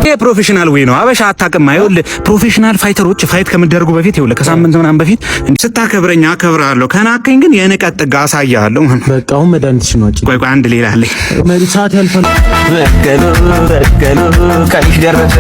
ይሄ ፕሮፌሽናል ወይ ነው። አበሻ አታውቅም። አይውል ፕሮፌሽናል ፋይተሮች ፋይት ከመደረጉ በፊት ይውል ከሳምንት ምናምን በፊት ስታከብረኝ አከብርሃለሁ፣ ከናከኝ ግን የንቀት ጥግ አሳያለሁ። በቃ አሁን መድኃኒትሽ ነው። ቆይ አንድ ሌላ አለኝ። ሰዓት ያልፋል። ቀንሽ ደረሰ።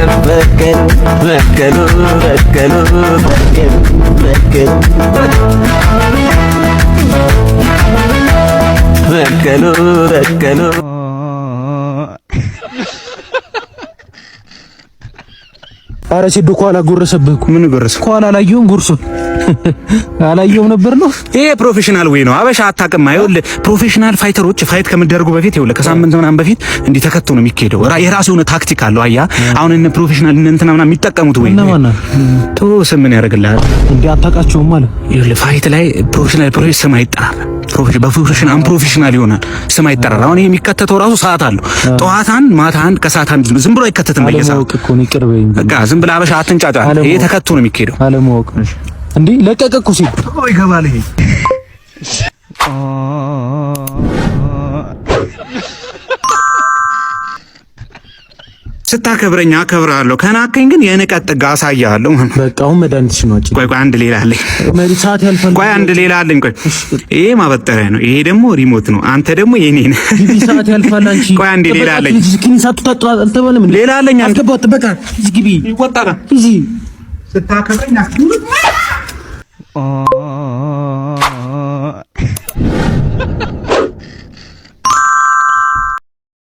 አረ ሲዱ ኳላ ጎረሰብህ እኮ። ምን ጎረሰ? ኳላ አላየሁም፣ ጉርሱ አላየሁም ነበር ነው። ይሄ ፕሮፌሽናል ወይ ነው። አበሻ አታውቅም። አይውል ፕሮፌሽናል ፋይተሮች ፋይት ከመደረጉ በፊት ይውል ከሳምንት ምናምን በፊት እንዲህ ተከቶ ነው የሚካሄደው። የራሱ የሆነ ታክቲክ አለው። አያ አሁን እነ ፕሮፌሽናል እንትና ምናምን የሚጠቀሙት ወይ ነው። ቶ ስም ምን ያደርግልሃል? እንዴ አታውቃቸውም ማለት ይውል ፋይት ላይ ፕሮፌሽናል ስም አይጠራም። በፕሮፌሽናል አንፕሮፌሽናል ይሆናል ስም አይጠራም። አሁን ይሄ የሚከተተው ራሱ ሰዓት አለው። ጠዋታን ማታን ከሰዓታን ዝም ብሎ አይከተትም። በየሰዓቱ እኮ ነው። ይቅርበኝ በቃ ዝም ብለህ አበሻ አትንጫጫ። ይሄ ተከቶ ነው የሚካሄደው። አለማወቅ ነው እንዴ። ለቀቀ እኮ ሲል ይገባል። ይሄ ስታከብረኝ አከብርሃለሁ፣ ከናከኝ ግን የንቀት ጥግ አሳያለሁ። በቃ አሁን መድኃኒትሽ ነው። ቆይ አንድ ሌላ አለኝ። ሰዓት ያልፋል። ቆይ አንድ ሌላ አለኝ። ቆይ ይሄ ማበጠሪያ ነው፣ ይሄ ደግሞ ሪሞት ነው። አንተ ደግሞ የኔ ነህ። ሰዓት ያልፋል። አንቺ ቆይ አንድ ሌላ አለኝ። ሌላ አለኝ። አንተ በቃ ግቢ ይወጣላ። እዚህ ስታከብረኝ